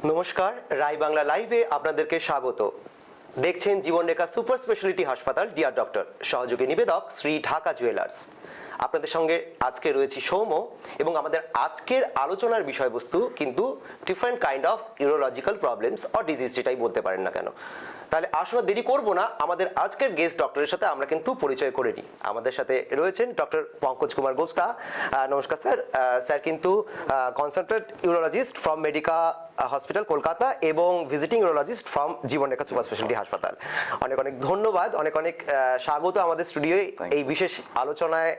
নমস্কার, রাই বাংলা লাইভে আপনাদেরকে স্বাগত। দেখছেন জীবনরেখা সুপার স্পেশালিটি হাসপাতাল, ডিয়ার ডক্টর, সহযোগী নিবেদক শ্রী ঢাকা জুয়েলার্স। আপনাদের সঙ্গে আজকে রয়েছি সৌম্য, এবং আমাদের আজকের আলোচনার বিষয়বস্তু কিন্তু different kind of urological problems or disease, যেটাই বলতে পারেন না কেন। তাহলে আসলে দেরি করব না, আমাদের আজকের গেস্ট ডক্টরের সাথে আমরা কিন্তু পরিচয় করে নিই। আমাদের সাথে রয়েছেন ডক্টর পঙ্কজ কুমার গুপ্তা। নমস্কার স্যার। স্যার কিন্তু consultant urologist from Medica hospital Kolkata এবং visiting urologist from Jeevanrekha super speciality হাসপাতাল। অনেক অনেক ধন্যবাদ, অনেক অনেক স্বাগত আমাদের স্টুডিওয়ে এই বিশেষ আলোচনায়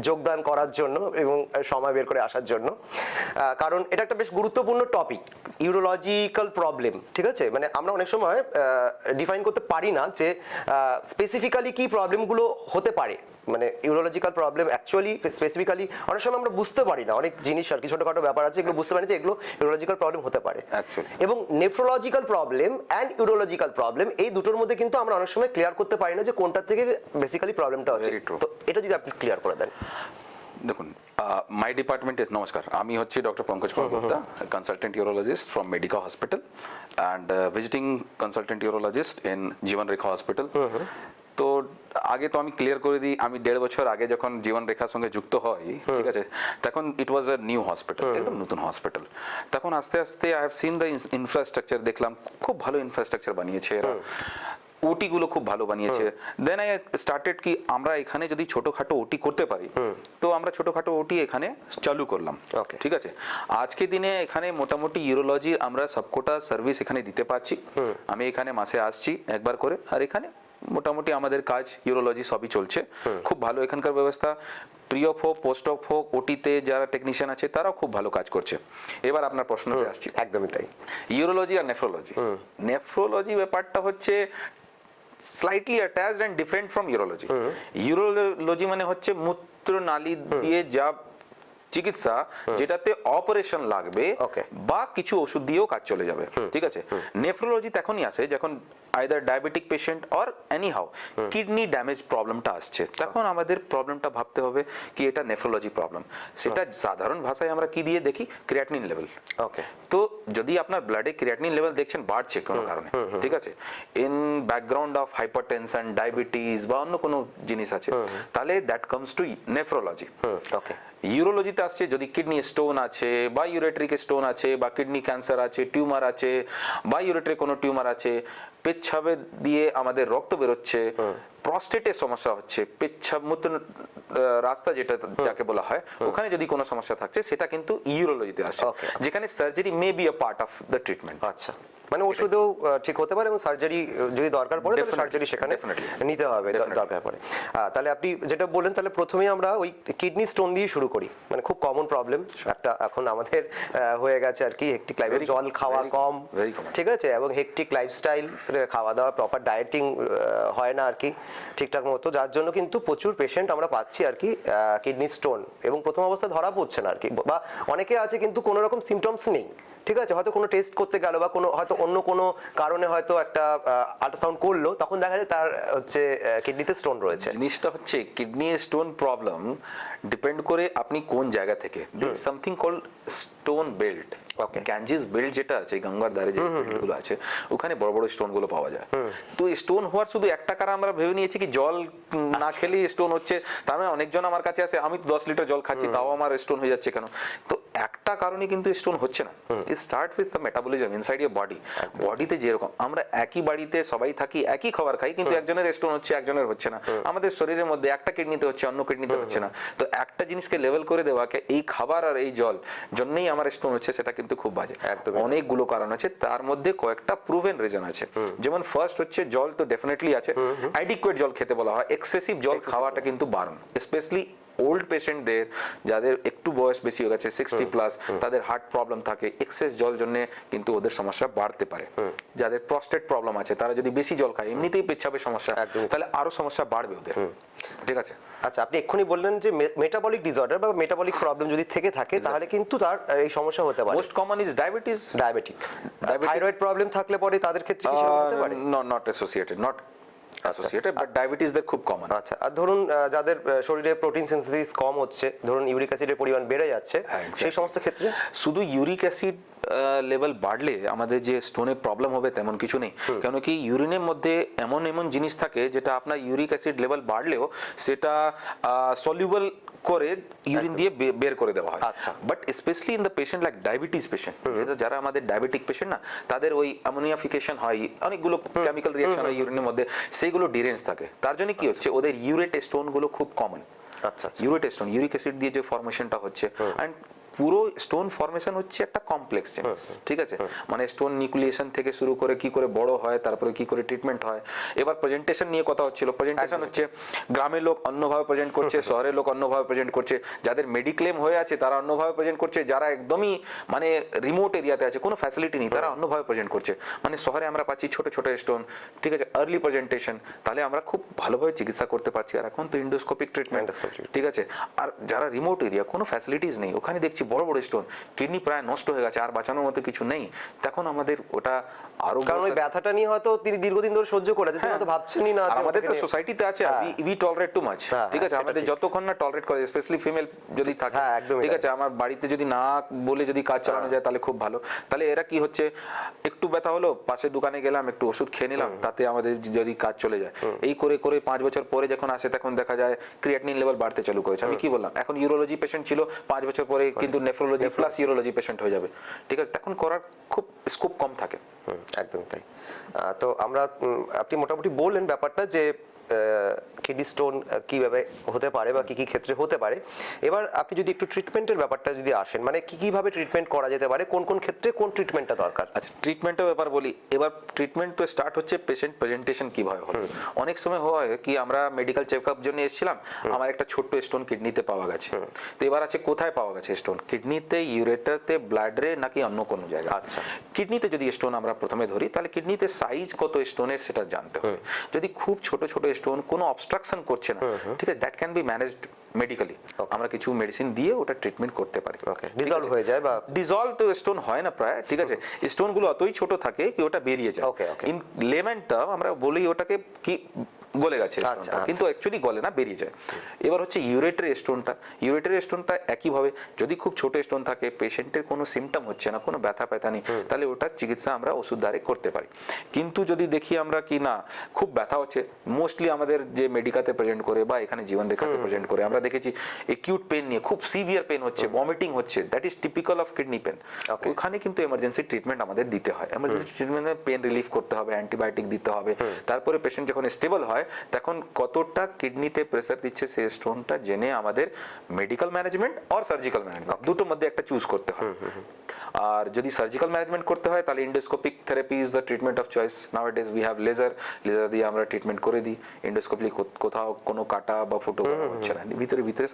যোগদান করার জন্য এবং সময় বের করে আসার জন্য। কারণ এটা একটা বেশ গুরুত্বপূর্ণ টপিক, ইউরোলজিক্যাল প্রবলেম। ঠিক আছে, মানে আমরা অনেক সময় ডিফাইন করতে পারি না যে স্পেসিফিক্যালি কি প্রবলেমগুলো হতে পারে। মানে ইউরোলজিক্যাল প্রবলেম অ্যাকচুয়ালি স্পেসিফিক্যালি অনেক সময় আমরা বুঝতে পারি না, অনেক জিনিস আর কি ছোটখাটো ব্যাপার আছে এগুলো বুঝতে পারি যে এগুলো ইউরোলজিক্যাল প্রবলেম হতে পারে। এবং নেফ্রোলজিক্যাল প্রবলেম অ্যান্ড ইউরোলজিক্যাল প্রবলেম, এই দুটোর মধ্যে কিন্তু আমরা অনেক সময় ক্লিয়ার করতে পারি না যে কোনটা থেকে বেসিক্যালি প্রবলেমটা হচ্ছে। তো এটা যদি আপনি ক্লিয়ার করে দেন। দেখুন, মাই ডিপার্টমেন্টে নমস্কার, আমি হচ্ছি doctor Pankaj Kumar Gupta, consultant urologist from Medica hospital and visiting consultant urologist in Jeevan Rekha hospital. তো আগে তো আমি ক্লিয়ার করে দিই, আমি 1.5 বছর আগে যখন জীবন রেখার সঙ্গে যুক্ত হই, ঠিক আছে, তখন ইট ওয়াজ আ নিউ হসপিটাল, একদম নতুন হসপিটাল। তখন আস্তে আস্তে I have seen the infrastructure, দেখলাম খুব ভালো ইনফ্রাস্ট্রাকচার বানিয়েছে এরা, ওটি গুলো খুব ভালো বানিয়েছে। দেন আই স্টার্টেড কি আমরা এখানে যদি ছোটখাটো ওটি করতে পারি, তো আমরা ছোটখাটো ওটি এখানে চালু করলাম। ঠিক আছে, আজকে দিনে এখানে মোটামুটি ইউরোলজির আমরা সবকটা সার্ভিস এখানে দিতে পারছি। আমি এখানে মাসে আসছি একবার করে, আর এখানে মোটামুটি আমাদের কাজ ইউরোলজি সবই চলছে খুব ভালো। এখানকার ব্যবস্থা প্রি অপ হোক পোস্ট অপ হোক, ওটিতে যারা টেকনিশিয়ান আছে তারাও খুব ভালো কাজ করছে। এবার আপনার প্রশ্নতে আসছি। একদমই তাই। ইউরোলজি আর নেফ্রোলজি, নেফ্রোলজি ব্যাপারটা হচ্ছে slightly attached and different from urology. Urology মানে হচ্ছে মূত্রনালী দিয়ে যা চিকিৎসা, যেটাতে অপারেশন লাগবে বা কিছু ওষুধ দিয়েও কাজ চলে যাবে। ঠিক আছে, নেফ্রোলজি তখনই আসে যখন either diabetic patient or any how kidney damage প্রবলেমটা আসছে, তখন আমাদের প্রবলেমটা ভাবতে হবে কি এটা নেফ্রোলজি প্রবলেম। সেটা সাধারণ ভাষায় আমরা কি দিয়ে দেখি, ক্রিয়াটিনিন লেভেল। তো যদি আপনার ব্লাডে ক্রিয়াটিনিন লেভেল দেখছেন বাড়ছে কোনো কারণে, ঠিক আছে, in background of hypertension, diabetes বা অন্য কোনো জিনিস আছে, তাহলে দ্যাট কামস টু নেফ্রোলজি। ইউরোলজিতে আসছে যদি কিডনি স্টোন আছে বা ইউরেট্রিক স্টোন আছে বা কিডনি ক্যান্সার আছে, টিউমার আছে বা ইউরেট্রিক কোনো টিউমার আছে, পেচ্ছাবে দিয়ে আমাদের রক্ত বেরোচ্ছে, প্রস্টেটের সমস্যা হচ্ছে, পেচ্ছাব মূত্র রাস্তা যেটা যাকে বলা হয়, ওখানে যদি কোনো সমস্যা থাকছে, সেটা কিন্তু ইউরোলজিতে আসছে, যেখানে surgery may be a part of the treatment. আচ্ছা, মানে ওষুধেও ঠিক হতে পারে এবং সার্জারি যদি দরকার পড়ে তাহলে সার্জারি সেখানে নিতে হবে দরকার পড়ে। তাহলে আপনি যেটা বললেন, তাহলে প্রথমেই আমরা ওই কিডনি স্টোন দিয়ে শুরু করি। মানে খুব কমন প্রবলেম একটা এখন আমাদের হয়ে গেছে আর কি, হেকটিক লাইফে জল খাওয়া কম, ঠিক আছে, এবং হেকটিক লাইফস্টাইল, খাওয়া দাওয়া প্রপার ডায়েটিং হয় না আর কি ঠিকঠাক মতো, যার জন্য কিন্তু প্রচুর পেশেন্ট আমরা পাচ্ছি আর কি কিডনি স্টোন, এবং প্রথম অবস্থায় ধরা পড়ছে না আর কি, বা অনেকে আছে কিন্তু কোনো রকম সিমটমস নেই, ঠিক আছে, হয়তো কোনো টেস্ট করতে গেল বা কোনো হয়তো অন্য কোনো কারণে হয়তো একটা আল্ট্রাসাউন্ড করলো, তখন দেখা যায় তার হচ্ছে কিডনিতে স্টোন রয়েছে। জিনিসটা হচ্ছে কিডনি স্টোন প্রবলেম ডিপেন্ড করে আপনি কোন জায়গা থেকে। Something called stone belt, Ganges belt যেটা আছে গঙ্গার ধারে যে বেল্টগুলো আছে, ওখানে বড় বড় স্টোন গুলো পাওয়া যায়। তো স্টোন হওয়ার শুধু একটা কারণ আমরা ভেবে নিয়েছি কি জল না খেলে স্টোন হচ্ছে, তার মানে অনেকজন আমার কাছে আসে, আমি 10 লিটার জল খাচ্ছি তাও আমার স্টোন হয়ে যাচ্ছে কেন? তো একটা কারণে কিন্তু স্টোন হচ্ছে না। ইট start with the metabolism inside your body. বডিতে যেরকম আমরা একই বাড়িতে সবাই থাকি, একই খাবার খাই, কিন্তু একজনের স্টোন হচ্ছে একজনের হচ্ছে না। আমাদের শরীরের মধ্যে একটা কিডনিতে হচ্ছে অন্য কিডনিতে হচ্ছে না। তো একটা জিনিসকে লেভেল করে দেওয়াকে এই খাবার আর এই জল জন্যই আমার স্টোন হচ্ছে, সেটা কিন্তু খুব বাজে। অনেকগুলো কারণ আছে, তার মধ্যে কয়েকটা প্রুভেন রিজন আছে। যেমন ফার্স্ট হচ্ছে জল তো ডেফিনেটলি আছে, অ্যাডিকুয়েট জল খেতে বলা হয়, এক্সেসিভ জল খাওয়াটা কিন্তু বারণ, স্পেশালি ওল্ড পেশেন্টদের, যাদের একটু বয়স বেশি হয়ে গেছে 60 প্লাস, তাদের হার্ট প্রবলেম থাকে, এক্সেস জল জন্য কিন্তু ওদের সমস্যা বাড়তে পারে। যাদের প্রস্টেট প্রবলেম আছে তারা যদি বেশি জল খায়, এমনিতেই পেচ্ছাবের সমস্যা, তাহলে আরো সমস্যা বাড়বে ওদের। ঠিক আছে, আচ্ছা, আপনি এক্ষুনি বললেন যে মেটাবলিক ডিসঅর্ডার বা মেটাবলিক প্রবলেম যদি থেকে থাকে তাহলে কিন্তু তার এই সমস্যা হতে পারে। Most common is diabetes, diabetic, thyroid problem থাকলে পরে তাদের ক্ষেত্রে কি সেরকম হতে পারে? Not associated, not associated, but ডায়াবেটিসদের খুব কমন। আচ্ছা, আর ধরুন যাদের শরীরে প্রোটিন সিনথেসিস কম হচ্ছে, ধরুন ইউরিক অ্যাসিডের পরিমাণ বেড়ে যাচ্ছে, সেই সমস্ত ক্ষেত্রে শুধু ইউরিক অ্যাসিড লেভেল বাড়লে আমাদের যে স্টোনের প্রবলেম হবে তেমন কিছু নেই, কেন কি ইউরিনের মধ্যে এমন এমন জিনিস থাকে যেটা আপনার ইউরিক অ্যাসিড লেভেল বাড়লেও সেটা সলিউবল করে ইউরিন দিয়ে বের করে দেওয়া হয়। আচ্ছা। But specially in the patient like diabetes patient, যারা আমাদের ডায়াবেটিক পেশেন্ট না, তাদের ওই অ্যামোনিয়াফিকেশন হয়, অনেকগুলো কেমিক্যাল রিঅ্যাকশন হয় ইউরিনের মধ্যে, সেইগুলো ডিরেঞ্জ থাকে। তার জন্য কি হচ্ছে, ওদের ইউরেট স্টোন গুলো খুব কমন। আচ্ছা, ইউরেট স্টোন, ইউরিক অ্যাসিড দিয়ে যে ফর্মেশনটা হচ্ছে, অ্যান্ড পুরো স্টোন ফর্মেশন হচ্ছে একটা কমপ্লেক্স জিনিস, ঠিক আছে? মানে স্টোন নিউক্লিয়েশন থেকে শুরু করে কি করে বড় হয়, তারপরে কি করে ট্রিটমেন্ট হয়। এবার প্রেজেন্টেশন নিয়ে কথা হচ্ছিল, প্রেজেন্টেশন হচ্ছে গ্রামের লোক অন্যভাবে প্রেজেন্ট করছে, শহরের লোক অন্যভাবে প্রেজেন্ট করছে, যাদের মেডিক্লেম হয়ে আছে তারা অন্যভাবে প্রেজেন্ট করছে, যারা একদমই মানে রিমোট এরিয়াতে আছে, কোনো ফ্যাসিলিটি নেই, তারা অন্যভাবে প্রেজেন্ট করছে। মানে শহরে আমরা পাচ্ছি ছোট ছোট স্টোন, ঠিক আছে, আর্লি প্রেজেন্টেশন, তাহলে আমরা খুব ভালোভাবে চিকিৎসা করতে পারছি। আর এখন তো ইন্ডোস্কোপিক ট্রিটমেন্ট, ঠিক আছে। আর যারা রিমোট এরিয়া, কোনো ফ্যাসিলিটিস নেই, ওখানে দেখছি বড় বড় স্টোন, কিডনি প্রায় নষ্ট হয়ে গেছে, আর বাঁচানোর মতো কিছু নেই, তখন আমাদের ওটা আরো, কারণ ওই ব্যথাটা নিয়ে হয়তো তিনি দীর্ঘদিন ধরে সহ্য করে আছেন, তিনি হয়তো ভাবছেনই না। আমাদের তো সোসাইটিতে আছে উই টলারেট টু মাচ, ঠিক আছে, আমাদের যতক্ষণ না টলারেট করে, স্পেশালি ফিমেল যদি থাকে, ঠিক আছে, আমার বাড়িতে যদি না বলে যদি কাজ চালানো যায় তাহলে খুব ভালো। তাহলে এরা কি হচ্ছে, একটু ব্যথা হলো, পাশে দোকানে গেলাম, একটু ওষুধ খেয়ে নিলাম, তাতে আমাদের যদি কাজ চলে যায়। এই করে করে 5 বছর পরে যখন আসে তখন দেখা যায় ক্রিয়েটিনিন লেভেল বাড়তে চালু করেছে। আমি কি বললাম, এখন ইউরোলজি পেশেন্ট ছিল, 5 বছর পরে কিন্তু নেফ্রোলজি প্লাস ইউরোলজি পেশেন্ট হয়ে যাবে, ঠিক আছে, তখন করার খুব স্কোপ কম থাকে। একদম তাই। তো আমরা আপনি মোটামুটি বললেন ব্যাপারটা যে কিডনি স্টোন কিভাবে হতে পারে বা কি কি ক্ষেত্রে হতে পারে। এবার আপনি যদি একটু ট্রিটমেন্টের ব্যাপারটা যদি আসেন, মানে কি কিভাবে ট্রিটমেন্ট করা যেতে পারে, কোন কোন ক্ষেত্রে কোন ট্রিটমেন্টটা দরকার? আচ্ছা, ট্রিটমেন্টের ব্যাপার বলি। এবার ট্রিটমেন্ট তো স্টার্ট হচ্ছে পেশেন্ট প্রেজেন্টেশন কিভাবে হবে। অনেক সময় হয় কি, আমরা মেডিকেল চেকআপ জন্য এসেছিলাম, আমার একটা ছোট্ট স্টোন কিডনিতে পাওয়া গেছে। তো এবার আছে কোথায় পাওয়া গেছে স্টোন, কিডনিতে, ইউরেটারতে, ব্লাডারে, নাকি অন্য কোনো জায়গায়। আচ্ছা, কিডনিতে যদি স্টোন আমরা প্রথমে ধরি, তাহলে কিডনিতে সাইজ কত স্টোনের সেটা জানতে হবে। যদি খুব ছোট ছোট স্টোন, কোনো অবস্ট্রাকশন করছে না, ঠিক আছে, that can be managed medically. আমরা কিছু মেডিসিন দিয়ে ওটা ট্রিটমেন্ট করতে পারি। ডিসলভ হয়ে যায় বা ডিসলভ তো স্টোন হয় না প্রায়, ঠিক আছে, স্টোন গুলো অতই ছোট থাকে কি ওটা বেরিয়ে যায়। ইন লেমন টার্ম আমরা বলি ওটাকে কি গলে গেছে, কিন্তু অ্যাকচুয়ালি গলে না, বেরিয়ে যায়। এবার হচ্ছে ইউরেটারি স্টোনটা। ইউরেটারি স্টোনটা একইভাবে, যদি খুব ছোট স্টোন থাকে, পেশেন্টের কোনো সিমটম হচ্ছে না, কোনো ব্যথা ব্যথা নেই, তাহলে ওটার চিকিৎসা আমরা ওষুধ দ্বারে করতে পারি। কিন্তু যদি দেখি আমরা কি না খুব ব্যথা হচ্ছে, মোস্টলি আমাদের যে মেডিকাতে প্রেজেন্ট করে বা এখানে জীবন রেখাতে প্রেজেন্ট করে, আমরা দেখেছি একিউট পেন নিয়ে, খুব সিভিয়ার পেন হচ্ছে, ভমিটিং হচ্ছে, that is typical of kidney pain. ওখানে কিন্তু এমার্জেন্সি ট্রিটমেন্ট আমাদের দিতে হয়। এমার্জেন্সি ট্রিটমেন্টে পেন রিলিফ করতে হবে, অ্যান্টিবায়োটিক দিতে হবে। তারপরে পেশেন্ট যখন স্টেবল হয়, তখন কতটা কিডনিতে প্রেসার দিচ্ছে সেই স্টোনটা জেনে আমাদের মেডিকেল ম্যানেজমেন্ট আর সার্জিক্যাল ম্যানেজমেন্ট দুটোর মধ্যে একটা চুজ করতে হয়। আর যদি সার্জিক্যাল ম্যানেজমেন্ট করতে হয়, তাহলে endoscopic therapy is the treatment of choice. Nowadays we have laser দিয়ে আমরা ট্রিটমেন্ট করে দিই। ইন্ডোস্কোপি কোথাও কোনো কাটা বা ফুটো হচ্ছে না, ভিতরে ভিতরে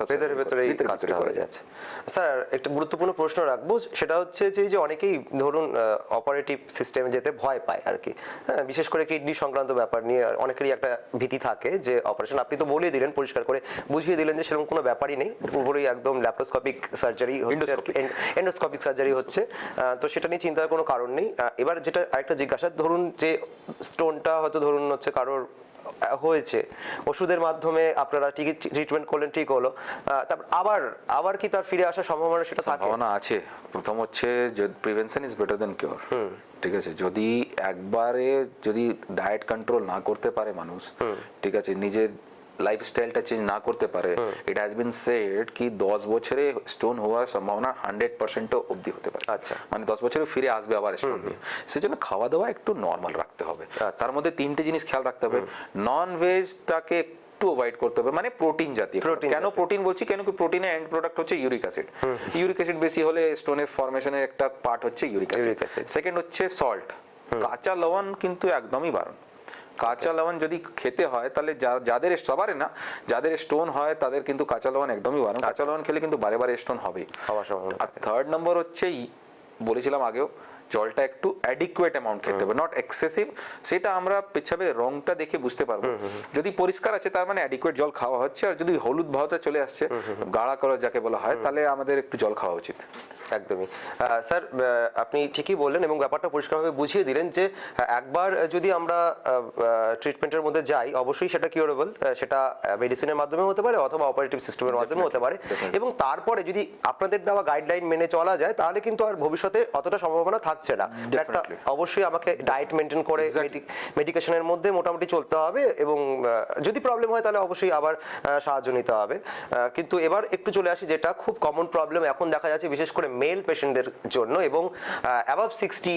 কাজটা করা যাচ্ছে। স্যার, একটা গুরুত্বপূর্ণ প্রশ্ন রাখবো, সেটা হচ্ছে যে অনেকেই ধরুন অপারেটিভ সিস্টেমে যেতে ভয় পায় আর কি, হ্যাঁ, বিশেষ করে কিডনি সংক্রান্ত ব্যাপার নিয়ে অনেকেরই একটা ভীতি থাকে যে অপারেশন। আপনি তো বলেই দিলেন, পরিষ্কার করে বুঝিয়ে দিলেন যে সেরকম কোনো ব্যাপারই নেই, পুরোপুরি একদম ল্যাপ্রোস্কোপিক সার্জারি হচ্ছে, এন্ডোস্কোপিক সার্জারি হচ্ছে, তো সেটা নিয়ে চিন্তার কোনো কারণ নেই। এবার যেটা আরেকটা জিজ্ঞাসা, ধরুন যে স্টোনটা হয়তো ধরুন হচ্ছে কারোর হয়েছে, ওষুধের মাধ্যমে আপনারা ট্রিটমেন্ট করলেন, ঠিক হলো, তারপর আবার কি তার ফিরে আসার সম্ভাবনা সেটা থাকে? সম্ভাবনা আছে। প্রথম হচ্ছে prevention is better then cure, ঠিক আছে। যদি একবারে যদি ডায়েট কন্ট্রোল না করতে পারে মানুষ, ঠিক আছে, নিজের লাইফস্টাইলটা চেঞ্জ না করতে পারে, ইট হ্যাজ বিন সেড কি 10 বছরে স্টোন হওয়ার সম্ভাবনা 100% অবধি হতে পারে। আচ্ছা, মানে 10 বছরে ফিরে আসবে আবার স্টোন নিয়ে। সেজন্য খাওয়া দাওয়া একটু নর্মাল রাখতে হবে। তার মধ্যে 3টে জিনিস খেয়াল রাখতে হবে। নন ভেজটাকে একটু অ্যাভয়েড করতে হবে, মানে প্রোটিন জাতীয়। কেন প্রোটিন বলছি, কেন কি প্রোটিনের এন্ড প্রোডাক্ট হচ্ছে ইউরিক অ্যাসিড। ইউরিক অ্যাসিড বেশি হলে স্টোনের ফরমেশনের একটা পার্ট হচ্ছে ইউরিক অ্যাসিড। সেকেন্ড হচ্ছে সল্ট। কাঁচা লবণ কিন্তু একদমই বারণ। কাঁচা লবণ যদি খেতে হয়, তাহলে যাদের সবারই না, যাদের স্টোন হয় তাদের কিন্তু কাঁচা লবণ একদমই বারণ। কাঁচা লবণ খেলে কিন্তু বারে বারে স্টোন হবেই। আর থার্ড নম্বর হচ্ছে, বলেছিলাম আগেও, জলটা একটু অ্যাডিকুয়েট অ্যামাউন্ট খেতে হবে, নট এক্সেসিভ। সেটা আমরা পেছাবে রংটা দেখে বুঝতে পারবো। যদি পরিষ্কার আছে তার মানে অ্যাডিকুয়েট জল খাওয়া হচ্ছে, আর যদি হলুদ ভাবটা চলে আসছে, গাঢ়া কালার যাকে বলা হয়, তাহলে আমাদের একটু জল খাওয়া উচিত। একদমই স্যার, আপনি ঠিকই বললেন এবং ব্যাপারটা পরিষ্কারভাবে বুঝিয়ে দিলেন যে একবার যদি আমরা ট্রিটমেন্টের মধ্যে যাই অবশ্যই সেটা কিউরেবল, সেটা মেডিসিনের মাধ্যমে হতে পারে অথবা অপারেটিভ সিস্টেমের মাধ্যমে হতে পারে, এবং তারপরে যদি আপনাদের দেওয়া গাইডলাইন মেনে চলা যায় তাহলে কিন্তু আর ভবিষ্যতে অতটা সম্ভাবনা থাকছে না। একটা অবশ্যই আমাকে ডায়েট মেনটেন করে মেডিকেশনের মধ্যে মোটামুটি চলতে হবে এবং যদি প্রবলেম হয় তাহলে অবশ্যই আবার সাহায্য নিতে হবে। কিন্তু এবার একটু চলে আসি যেটা খুব কমন প্রবলেম এখন দেখা যাচ্ছে বিশেষ করে মেল পেশেন্টদের জন্য, এবং অ্যাবাভ 60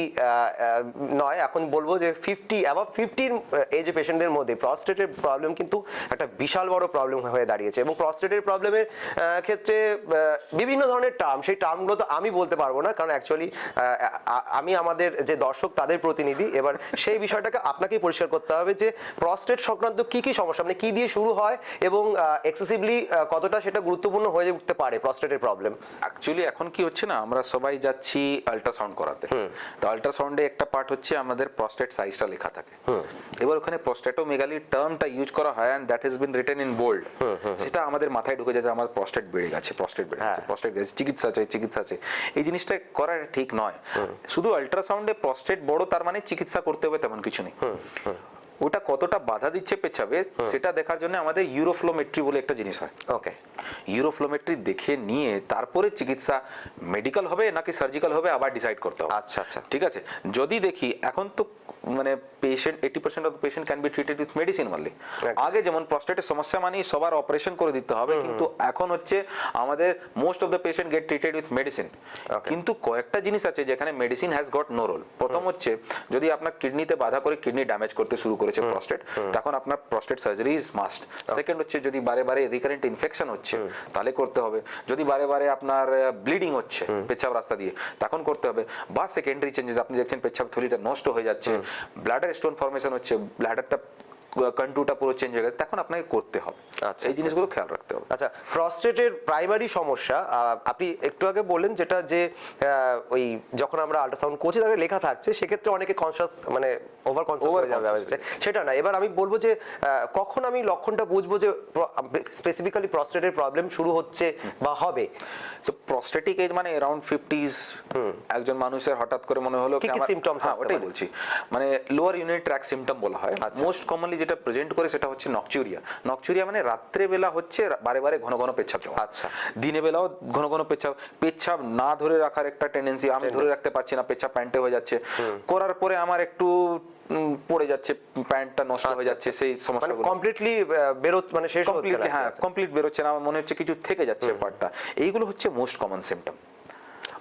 নয়, এখন বলবো যে 50 অ্যাবাভ 50 এজে পেশেন্টদের মধ্যে প্রস্টেটের প্রবলেম কিন্তু একটা বিশাল বড় প্রবলেম হয়ে দাঁড়িয়েছে। এবং প্রস্টেটের প্রবলেমের ক্ষেত্রে বিভিন্ন ধরনের টার্ম, সেই টার্মগুলো তো আমি বলতে পারবো না, কারণ অ্যাকচুয়ালি আমি আমাদের যে দর্শক তাদের প্রতিনিধি। এবার সেই বিষয়টাকে আপনাকেই পরিষ্কার করতে হবে যে প্রস্টেট সংক্রান্ত কি কি সমস্যা, মানে কি দিয়ে শুরু হয় এবং এক্সেসিভলি কতটা সেটা গুরুত্বপূর্ণ হয়ে উঠতে পারে প্রস্টেটের প্রবলেম। অ্যাকচুয়ালি এখন কি হচ্ছে না, আমরা সবাই যাচ্ছি আল্ট্রাসাউন্ড করাতে। তো আল্ট্রাসাউন্ডে একটা পার্ট হচ্ছে আমাদের প্রস্টেট সাইজটা লেখা থাকে। এবার ওখানে প্রস্টেটোমেগালি টার্মটা ইউজ করা হয় and that has been written in bold. সেটা আমাদের মাথায় ঢুকে যায় যে আমার প্রস্টেট বেড়ে গেছে, প্রস্টেট বেড়ে গেছে, প্রস্টেট বেড়ে গেছে, চিকিৎসা চাই, চিকিৎসা চাই। এই জিনিসটা করা ঠিক নয়। শুধু আল্ট্রাসাউন্ডে প্রস্টেট বড় তার মানে চিকিৎসা করতে হবে তেমন কিছু নেই। ওটা কতটা বাধা দিচ্ছে পেচ্ছাবে সেটা দেখার জন্য আমাদের ইউরোফ্লোমেট্রি বলে একটা জিনিস হয়। ওকে, ইউরোফ্লোমেট্রি দেখে নিয়ে তারপরে চিকিৎসা মেডিকেল হবে নাকি সার্জিক্যাল হবে আবার ডিসাইড করতে হবে। আচ্ছা আচ্ছা, ঠিক আছে। যদি দেখি এখন তো মানে patient 80% of patient can be treated with medicine only. আগে যেমন প্রস্টেটের সমস্যা মানে সবার অপারেশন করে দিতে হবে, কিন্তু এখন হচ্ছে আমাদের most of the patient get treated with medicine. কিন্তু কয়েকটা জিনিস আছে যেখানে medicine has got no role. প্রথম হচ্ছে যদি আপনার কিডনিতে বাধা করে কিডনি ড্যামেজ করতে শুরু করেছে প্রস্টেট, তখন আপনার prostate surgery is must. Second হচ্ছে যদি বারে বারে রিকারেন্ট ইনফেকশন হচ্ছে তাহলে করতে হবে। যদি বারে বারে আপনার ব্লিডিং হচ্ছে পেচ্ছাব রাস্তা দিয়ে তখন করতে হবে। বা সেকেন্ডারি চেঞ্জেস, আপনি দেখছেন পেচ্ছাব থলিটা নষ্ট হয়ে যাচ্ছে, ব্লাডার স্টোন ফর্মেশন হচ্ছে, ব্লাডারটা কন্ট্যুরটা পুরো চেঞ্জ হয়ে গেছে, তখন আপনাকে করতে হবে। এই জিনিসগুলো খেয়াল রাখতে হবে। আচ্ছা, প্রস্টেটের প্রাইমারি সমস্যা আপনি একটু আগে বললেন যেটা যে ওই যখন আমরা আল্ট্রাসাউন্ড করছি তাদের লেখা থাকছে, সেক্ষেত্রে অনেকে কনসিয়াস মানে ওভার কনসিয়াস হয়ে যাবে, সেটা না। এবার আমি বলবো যে কখন আমি লক্ষণটা বুঝবো যে স্পেসিফিক্যালি প্রস্টেটের প্রবলেম শুরু হচ্ছে বা হবে। তো প্রস্টেটিক এজ মানে অ্যারাউন্ড 50s একজন মানুষের হঠাৎ করে মনে হলো কি কি সিম্পটমস আসতে পারে? ওটাই বলছি, মানে লোয়ার ইউনিট ট্র্যাক্ট সিম্পটম বলা হয়। মোস্ট কমনলি যেটা প্রেজেন্ট করে সেটা হচ্ছে নকচুরিয়া। নকচুরিয়া মানে রাত্রে বেলা হচ্ছে বারে বারে ঘন ঘন পেচ্ছাব যাওয়া। আচ্ছা, দিনে বেলাও ঘন ঘন পেচ্ছাব, পেচ্ছাব না ধরে রাখার একটা টেন্ডেন্সি, আমি ধরে রাখতে পারছি না, পেচ্ছাব প্যান্টে হয়ে যাচ্ছে, করার পরে আমার একটু পড়ে যাচ্ছে, প্যান্টটা নষ্ট হয়ে যাচ্ছে, সেই সমস্যাগুলো কমপ্লিটলি মানে শেষ হচ্ছে না। হ্যাঁ, কমপ্লিট বেরোচ্ছে না, আমার মনে হচ্ছে কিছু থেকে যাচ্ছে পার্টটা। এইগুলো হচ্ছে মোস্ট কমন সিম্পটম।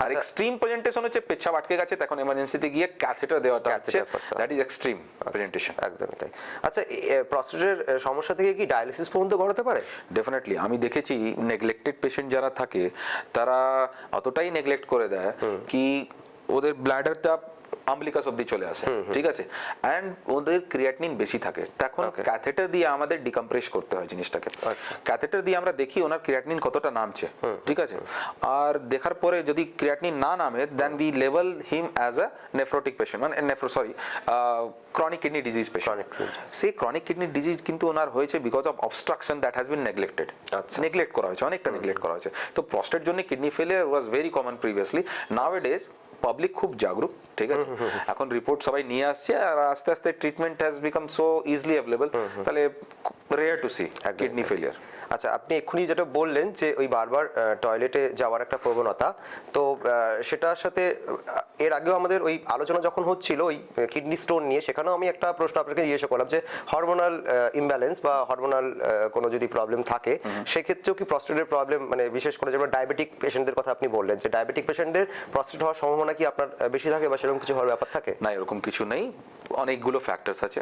আর এক্সট্রিম প্রেজেন্টেশন হচ্ছে পেচ্ছাব আটকে গেছে, তখন এমার্জেন্সিতে গিয়ে ক্যাথেটার দেওয়াটা হচ্ছে, দ্যাট ইজ এক্সট্রিম প্রেজেন্টেশন। একদমই তাই। আচ্ছা, প্রস্টেটের সমস্যা থেকে কি ডায়ালিসিস পর্যন্ত করাতে পারে? ডেফিনেটলি। আমি দেখেছি নেগলেক্টেড পেশেন্ট যারা থাকে তারা অতটাই নেগলেক্ট করে দেয় কি ওদের ব্লাডারটা আম্বলিকাস অবধি চলে আসে, ঠিক আছে, এন্ড ওদের ক্রিয়াটিনিন বেশি থাকে, তখন ক্যাথেটার দিয়ে আমাদের ডিকম্প্রেস করতে হয় জিনিসটাকে। ক্যাথেটার দিয়ে আমরা দেখি ওনার ক্রিয়াটিনিন কতটা নামছে, ঠিক আছে, আর দেখার পরে যদি ক্রিয়াটিনিন না নামে দেন উই লেভেল him as a nephrotic patient, মানে ক্রনিক কিডনি ডিজিজ পেশেন্ট। সেই ক্রনিক কিডনি ডিজিজ কিন্তু ওনার হয়েছে because of obstruction that has been neglected. Neglect করা হয়েছে, অনেকটা নেগলেক্ট করা হয়েছে। তো প্রস্টেট জন্য kidney failure was very common previously. Nowadays public খুব জাগরুক, ঠিক আছে, এখন রিপোর্ট সবাই নিয়ে আসছে আর আস্তে আস্তে treatment has become so easily available, তাহলে rare to see kidney failure. আচ্ছা, আপনি এক্ষুনি যেটা বললেন যে ওই বারবার টয়লেটে যাওয়ার একটা প্রবণতা, তো সেটার সাথে এর আগেও আমাদের ওই আলোচনা যখন হচ্ছিল ওই কিডনি স্টোন নিয়ে, সেখানেও আমি একটা প্রশ্ন আপনাকে জিজ্ঞেস করলাম যে হরমোনাল ইমব্যালেন্স বা হরমোনাল কোনো যদি প্রবলেম থাকে সেক্ষেত্রেও কি প্রস্টেটের প্রবলেম, মানে বিশেষ করে যেমন ডায়াবেটিক পেশেন্টদের কথা আপনি বললেন, যে ডায়াবেটিক পেশেন্টদের প্রস্টেট হওয়ার সম্ভাবনা কি আপনার বেশি থাকে বা সেরকম কিছু হওয়ার ব্যাপার থাকে? না, এরকম কিছু নেই, অনেকগুলো ফ্যাক্টরস আছে।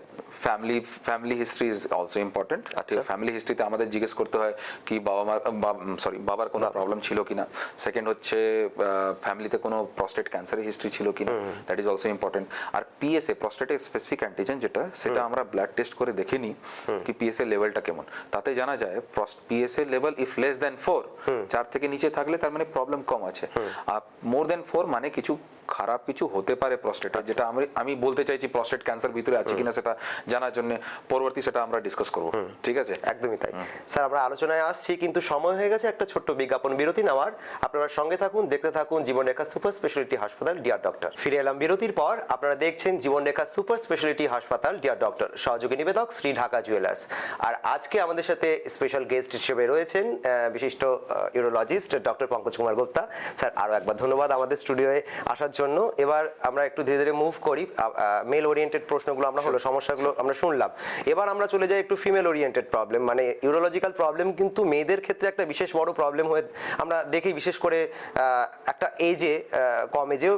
Family history is also important. আচ্ছা, ফ্যামিলি হিস্ট্রিতে আমাদের জিজ্ঞেস করতে হয় কি বাবার কোনো প্রবলেম ছিল কিনা। সেকেন্ড হচ্ছে ফ্যামিলিতে কোনো প্রস্টেট ক্যান্সারের হিস্ট্রি ছিল কিনা, দ্যাট ইজ অলসো ইম্পর্টেন্ট। আর পিএসএ, প্রস্টেটের স্পেসিফিক অ্যান্টিজেন যেটা, সেটা আমরা ব্লাড টেস্ট করে দেখে নিই কি পিএসএ লেভেলটা কেমন। তাতে জানা যায় পিএসএ লেভেল ইফ লেস দ্যান 4, 4 থেকে নিচে থাকলে তার মানে প্রবলেম কম আছে, আর মোর দ্যান 4 মানে কিছু খারাপ কিছু হতে পারে প্রস্টেটে, যেটা আমি বলতে চাইছি প্রস্টেট ক্যান্সার ভিতরে আছে কিনা সেটা জানার জন্য পরবর্তী সেটা আমরা ডিসকাস করব, ঠিক আছে? একদমই তাই স্যার, আমরা আলোচনায় আসছি কিন্তু সময় হয়ে গেছে একটা ছোট্ট বিজ্ঞাপন বিরতি নেওয়ার। আপনারা সঙ্গে থাকুন, দেখতে থাকুন জীবনরেখা সুপার স্পেশালিটি হাসপাতাল ডিয়ার ডক্টর। ফিরে এলাম বিরতির পর, আপনারা দেখছেন জীবনরেখা সুপার স্পেশালিটি হাসপাতাল ডিয়ার ডক্টর, সহযোগী নিবেদক শ্রী ঢাকা জুয়েলার্স। আর আজকে আমাদের সাথে স্পেশাল গেস্ট হিসেবে রয়েছেন বিশিষ্ট urologist doctor Pankaj Kumar Gupta. Sir আরও একবার ধন্যবাদ আমাদের স্টুডিওয়ে আসার জন্য। এবার আমরা একটু ধীরে ধীরে মুভ করি, মেল ওরিয়েন্টেড প্রশ্নগুলো আমরা হলো, সমস্যাগুলো আমরা শুনলাম। এবার আমরা চলে যাই একটু ফিমেল ওরিয়েন্টেড প্রবলেম, মানে ইউরোলজিক্যাল প্রবলেম কিন্তু মেয়েদের ক্ষেত্রে একটা বিশেষ বড় প্রবলেম হয়ে আমরা দেখি, বিশেষ করে একটা এজে, কম এজেও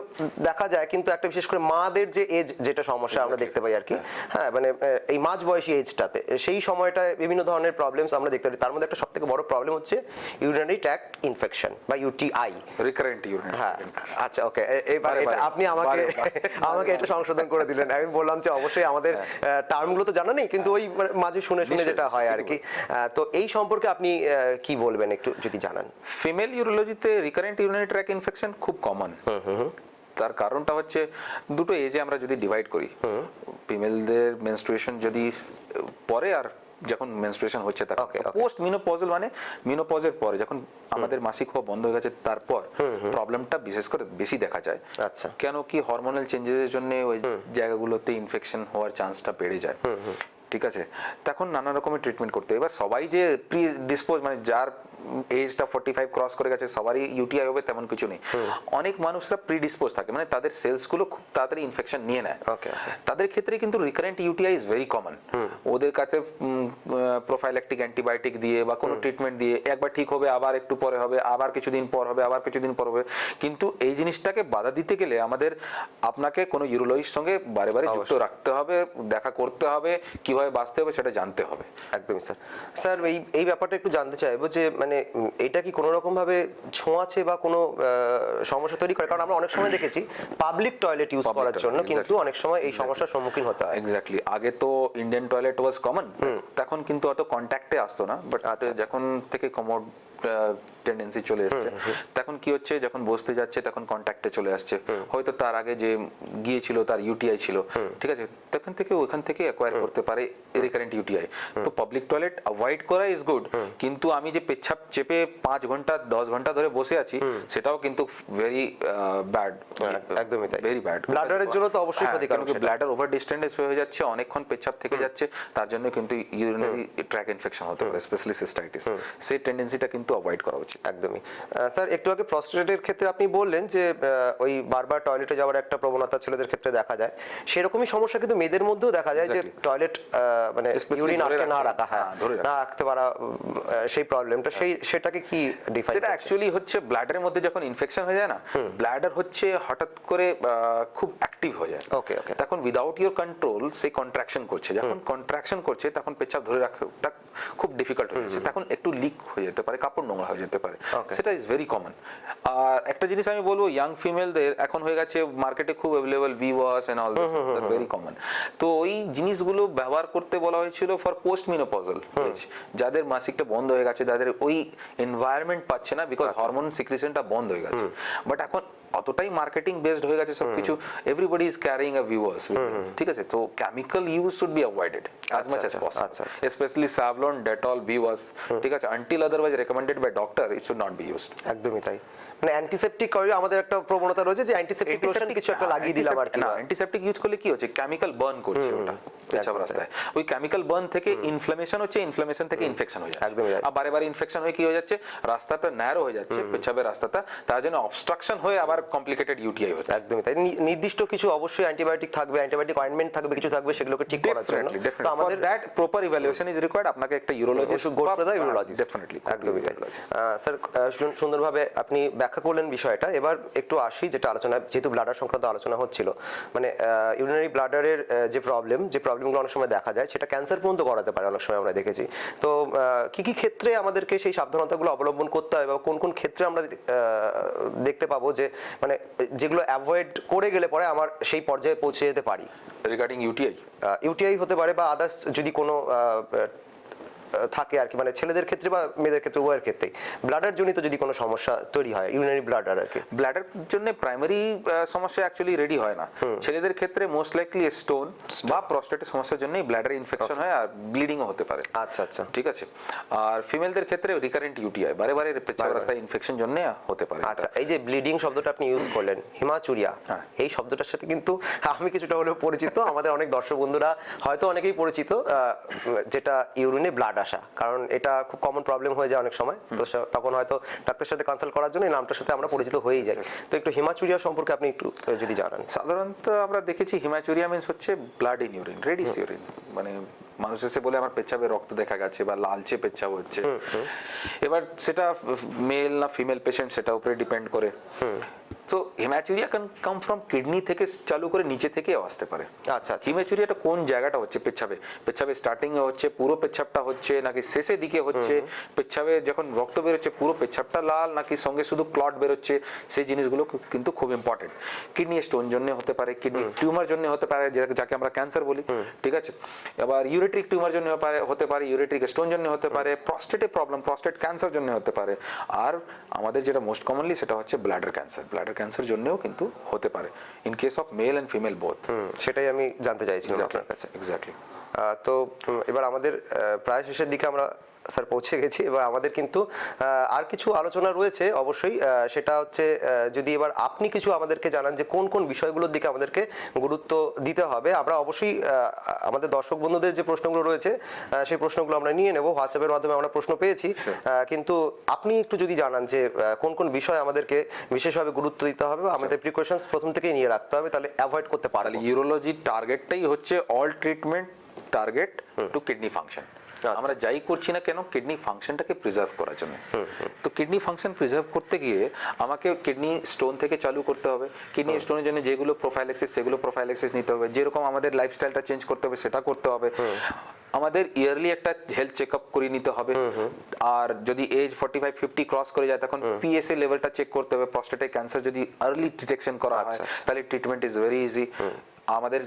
দেখা যায়, কিন্তু একটা বিশেষ করে মাদের যে এজ, যেটা সমস্যা আমরা দেখতে পাই আর কি, হ্যাঁ মানে এই মাঝ বয়সী এজটাতে, সেই সময়টায় বিভিন্ন ধরনের প্রবলেমস আমরা দেখতে পাই। তার মধ্যে একটা সবথেকে বড় প্রবলেম হচ্ছে ইউরিনারি ট্র্যাক্ট ইনফেকশন বা ইউটিআই, রিকারেন্ট ইউরিনারি। হ্যাঁ আচ্ছা, ওকে, এবার এটা আপনি আমাকে এটা সংশোধন করে দিলেন। আমি বললাম যে অবশ্যই আমাদের টার্মগুলো তো জানা নেই, কিন্তু ওই মাঝে শুনে শুনে যেটা হয় আর কি। তো এই সম্পর্কে আপনি কি বলবেন একটু যদি জানান? ফিমেল ইউরোলজিতে রিকারেন্ট ইউরিনারি ট্র্যাক্ট ইনফেকশন খুব কমন। তার কারণটা হচ্ছে দুটো এজে আমরা যদি ডিভাইড করি, ফিমেলদের মেনস্ট্রুয়েশন যদি পরে আর যখন মেনস্ট্রুয়েশন হচ্ছে তখন, পোস্ট মিনোপজাল মানে মিনোপজের পরে যখন আমাদের মাসিক হওয়া বন্ধ হয়ে গেছে, তারপর প্রবলেমটা বিশেষ করে বেশি দেখা যায়। আচ্ছা, কেন কি হরমোনাল চেঞ্জেসের জন্য ওই জায়গাগুলোতে ইনফেকশন হওয়ার চান্সটা বেড়ে যায়, ঠিক আছে? তখন নানা রকমের ট্রিটমেন্ট করতে। এবার সবাই যে প্রি ডিসপোজ, মানে যার এজটা 45 ক্রস করে গেছে সবারই ইউটিআই হবে তেমন কিছু নেই। অনেক মানুষরা প্রি ডিসপোজ থাকে, মানে তাদের সেলস গুলো খুব তাড়াতাড়ি ইনফেকশন নিয়ে নেয়। তাদের ক্ষেত্রে কিন্তু recurrent UTI is very common. ওদের কাছে প্রোফাইল্যাকটিক অ্যান্টিবায়োটিক দিয়ে বা কোনো ট্রিটমেন্ট দিয়ে একবার ঠিক হবে, আবার একটু পরে হবে, আবার কিছুদিন পর হবে, আবার কিছুদিন পর হবে। কিন্তু এই জিনিসটাকে বাধা দিতে গেলে আপনাকে কোনো ইউরোলজিস্টের সঙ্গে বারে বারে যুক্ত রাখতে হবে, দেখা করতে হবে, কিভাবে বাঁচতে হবে সেটা জানতে হবে। একদমই স্যার। স্যার এই ব্যাপারটা একটু জানতে চাইবো যে মানে এটা কি কোনো রকম ভাবে ছোঁয়াচে বা কোনো সমস্যা তৈরি করে? কারণ আমরা অনেক সময় দেখেছি পাবলিক টয়লেট ইউজ করার জন্য কিন্তু অনেক সময় এই সমস্যার সম্মুখীন হতে হয়। এক্স্যাক্টলি, আগে তো ইন্ডিয়ান টয়লেট ওয়াজ কমন, তখন কিন্তু অত কন্ট্যাক্টে আসতো না, বাট যখন থেকে কমোড টেন্ডেন্সি চলে এসছে, তখন কি হচ্ছে, যখন বসতে যাচ্ছে তখন কন্ট্যাক্টে চলে আসছে। হয়তো তার আগে যে গিয়েছিল তার ইউটিআই ছিল, ঠিক আছে, তখন থেকে ওখান থেকে অ্যাকোয়ার করতে পারে রিকারেন্ট ইউটিআই। তো পাবলিক টয়লেট অ্যাভয়েড করা ইজ গুড, কিন্তু আমি যে পেচ্ছাপ চেপে 5 ঘন্টা 10 ঘন্টা ধরে বসে আছি সেটাও কিন্তু ভেরি ব্যাড, একদমই তাই, ভেরি ব্যাড। ব্লাডারের জন্য তো অবশ্যই ক্ষতিকারক। ব্লাডার ওভার ডিস্টেন্স হয়ে যাচ্ছে, অনেকক্ষণ পেচ্ছাপ থেকে যাচ্ছে, তার জন্য কিন্তু ইউরিনারি ট্র্যাক্ট ইনফেকশন হতে পারে, স্পেশালি সিস্টাইটিস। সেই টেন্ডেন্সিটা কিন্তু অ্যাভয়েড করা উচিত। একদমই স্যার, একটু আগে প্রস্টেটের ক্ষেত্রে আপনি বললেন যে ওই বারবার টয়লেটে যাওয়ার একটা প্রবণতা ছেলেদের ক্ষেত্রে দেখা যায়, সেরকমই সমস্যা কিন্তু মেয়েদের মধ্যেও দেখা যায় যে টয়লেট মানে ইউরিন আটকে না রাখা, হ্যাঁ না রাখতে পারা, সেই প্রবলেমটা সেটাকে কি ডিফাইন? সেটা অ্যাকচুয়ালি হচ্ছে ব্লাডারের মধ্যে যখন ইনফেকশন হয়ে যায় না, ব্লাডার হচ্ছে হঠাৎ করে খুব অ্যাক্টিভ হয়ে যায়, তখন উইদাউট ইওর কন্ট্রোল সেই কন্ট্রাকশন করছে, যখন কন্ট্রাকশন করছে তখন পেচ্ছাপ ধরে রাখাটা খুব ডিফিকাল্ট হয়ে যাচ্ছে, তখন একটু লিক হয়ে যেতে পারে, কাপড় নোংরা হয়ে যেতে পারে, সেটা ইজ ভেরি কমন। আর একটা জিনিস আমি বলবো, ইয়াং ফিমেলদের এখন হয়ে গেছে মার্কেটে খুব অ্যাভেলেবল ভিওয়াস and all this, very common. তো ওই জিনিসগুলো ব্যবহার করতে বলা হয়েছিল ফর পোস্ট মিনোপজাল এজ, যাদের মাসিকটা বন্ধ হয়ে গেছে, যাদের ওই এনভায়রনমেন্ট পাচ্ছে না, বিকজ হরমোন সিক্রিশনটা বন্ধ হয়ে গেছে। বাট এখন অতটাই মার্কেটিং বেসড হয়ে গেছে সবকিছু, এভরিবডি ইজ ক্যারিং আ ভিওয়াস, ঠিক আছে? তো chemical use should be avoided as much as possible, especially Savlon, Dettol, ভিওয়াস, ঠিক আছে, until otherwise recommended by doctor it should not be used. একদমই তাই, মানে অ্যান্টিসেপটিক করে আমাদের একটা প্রবণতা রয়েছে যে অ্যান্টিসেপটিক লোশন কিছু একটা লাগিয়ে দিলাম আর কি। না, অ্যান্টিসেপটিক ইউজ করলে কি হচ্ছে, কেমিক্যাল বার্ন করছে ওটা পেছাব রাস্তায়, ওই কেমিক্যাল বার্ন থেকে ইনফ্লামেশন হচ্ছে, ইনফ্লামেশন থেকে ইনফেকশন হয়ে যাচ্ছে, আর বারে বারে ইনফেকশন হয়ে কি হয়ে যাচ্ছে, রাস্তাটা ন্যারো হয়ে যাচ্ছে, পেছাবের রাস্তাটা, তার জন্য অবস্ট্রাকশন হয়ে আবার কমপ্লিকেটেড ইউটিআই হচ্ছে। একদমই তাই, নির্দিষ্ট কিছু অবশ্যই অ্যান্টিবায়োটিক থাকবে, অ্যান্টিবায়োটিক অয়েন্টমেন্ট থাকবে, কিছু থাকবে, সেগুলোকে ঠিক করার জন্য তো আমাদের that proper evaluation is required. আপনাকে একটা urologist go to the urologist, definitely, একদমই তাই। স্যার সুন্দরভাবে আপনি ব্যাখ্যা করলেন বিষয়টা। এবার একটু আসি যেটা আলোচনা, যেহেতু ব্লাডার সংক্রান্ত আলোচনা হচ্ছিল, মানে ইউরিনারি ব্লাডারের যে প্রবলেমগুলো অনেক সময় দেখা যায়, সেটা ক্যান্সার পর্যন্ত করাতে পারে অনেক সময় আমরা দেখেছি। তো কি কি ক্ষেত্রে আমাদেরকে সেই সাবধানতাগুলো অবলম্বন করতে হয়, বা কোন কোন ক্ষেত্রে আমরা দেখতে পাবো যে মানে যেগুলো অ্যাভয়েড করে গেলে পরে আমার সেই পর্যায়ে পৌঁছে যেতে পারি? রিগার্ডিং ইউটিআই হতে পারে বা আদার্স যদি কোনো থাকে আর কি, মানে ছেলেদের ক্ষেত্রে বা মেয়েদের ক্ষেত্রে উভয়ের ক্ষেত্রেই ব্লাডার জনিত যদি কোনো সমস্যা তৈরি হয়, ইউরিনারি ব্লাডার আর কি। ব্ল্যাডার জন্য প্রাইমারি সমস্যা অ্যাকচুয়ালি রেডি হয় না। ছেলেদের ক্ষেত্রে মোস্ট লাইকলি স্টোন বা প্রস্টেটের সমস্যার জন্যই ব্ল্যাডার ইনফেকশন হয় আর ব্লিডিংও হতে পারে। আচ্ছা আচ্ছা, ঠিক আছে। আর ফিমেলদের ক্ষেত্রে রিকারেন্ট ইউটিআই, বারে বারে পেচ্ছাব রাস্তায় ইনফেকশন জন্য হতে পারে। আচ্ছা, এই যে ব্লিডিং শব্দটা আপনি ইউজ করলেন, হিমাচুরিয়া, হ্যাঁ। এই শব্দটার সাথে কিন্তু আমি কিছুটা হলেও পরিচিত, আমাদের অনেক দর্শক বন্ধুরা হয়তো অনেকেই পরিচিত, যেটা ইউরিনে ব্লাড আসা, কারণ এটা খুব কমন প্রবলেম হয়ে যায় অনেক সময়, তো তখন হয়তো ডাক্তারের সাথে কনসাল্ট করার জন্য এই নামটার সাথে আমরা পরিচিত হয়েই যাই। তো একটু হিমাচুরিয়া সম্পর্কে আপনি একটু যদি জানান। সাধারণত আমরা দেখেছি হিমাচুরিয়া মিন্স হচ্ছে blood in urine, reddish urine, মানে মানুষ এসে বলে আমার পেচ্ছাবে রক্ত দেখা গেছে বা লালচে পেচ্ছাব হচ্ছে। এবার সেটা মেল না ফিমেল পেশেন্ট সেটা উপরে ডিপেন্ড করে। তো haematuria can come from kidney থেকে চালু করে নিচে থেকেও আসতে পারে। আচ্ছা, হিমাচুরিয়াটা কোন জায়গাটা হচ্ছে পেচ্ছাবে, পেচ্ছাবে স্টার্টিং এ হচ্ছে, পুরো পেচ্ছাবটা হচ্ছে নাকি শেষের দিকে হচ্ছে, পেচ্ছাবে যখন রক্ত বেরোচ্ছে পুরো পেচ্ছাবটা লাল নাকি সঙ্গে শুধু ক্লট বেরোচ্ছে, সেই জিনিসগুলো কিন্তু খুব ইম্পর্টেন্ট। কিডনি স্টোন জন্য হতে পারে, কিডনি টিউমার জন্য হতে পারে, যাকে আমরা ক্যান্সার বলি, ঠিক আছে। এবার ইউরেট্রিক টিউমার জন্য হতে পারে, ইউরেট্রিক স্টোন জন্য হতে পারে, প্রস্টেটে প্রবলেম, প্রস্টেট ক্যান্সার জন্য হতে পারে। আর আমাদের যেটা মোস্ট কমনলি সেটা হচ্ছে ব্লাডার ক্যান্সার, ব্লাডার ক্যান্সার জন্যও কিন্তু হতে পারে in case of male and female both. সেটাই আমি জানতে চাইছিলাম আপনার কাছে। এক্স্যাক্টলি। তো এবার আমাদের প্রায় শেষের দিকে আমরা স্যার পৌঁছে গেছি। এবার আমাদের কিন্তু আর কিছু আলোচনা রয়েছে অবশ্যই, সেটা হচ্ছে যদি এবার আপনি কিছু আমাদেরকে জানান যে কোন কোন বিষয়গুলোর দিকে আমাদেরকে গুরুত্ব দিতে হবে। আমরা অবশ্যই আমাদের দর্শক বন্ধুদের যে প্রশ্নগুলো রয়েছে সেই প্রশ্নগুলো আমরা নিয়ে নেব, হোয়াটসঅ্যাপের মাধ্যমে আমরা প্রশ্ন পেয়েছি, কিন্তু আপনি একটু যদি জানান যে কোন কোন বিষয় আমাদেরকে বিশেষভাবে গুরুত্ব দিতে হবে বা আমাদের প্রিকশনস প্রথম থেকেই নিয়ে রাখতে হবে, তাহলে অ্যাভয়েড করতে পারবো। তাহলে ইউরোলজির টার্গেটটাই হচ্ছে all treatment target two kidney function. আমরা যাই করছি না কেন কিডনি ফাংশনটাকে প্রিজার্ভ করার জন্য। তো কিডনি ফাংশন প্রিজার্ভ করতে গিয়ে আমাকে কিডনি স্টোন থেকে চালু করতে হবে। কিডনি স্টোনের জন্য যেগুলো প্রোফাইল্যাক্সিস সেগুলো প্রোফাইল্যাক্সিস নিতে হবে, যেরকম আমাদের লাইফস্টাইলটা চেঞ্জ করতে হবে সেটা করতে হবে। আমাদের ইয়ারলি একটা হেলথ চেকআপ করে নিতে হবে। আর যদি এজ 45-50 ক্রস করে যায় তখন পিএসএ লেভেলটা চেক করতে হবে। প্রস্টেটের ক্যান্সার যদি আর্লি ডিটেকশন করা হয় তাহলে ট্রিটমেন্ট ইজ ভেরি ইজি। আমাদের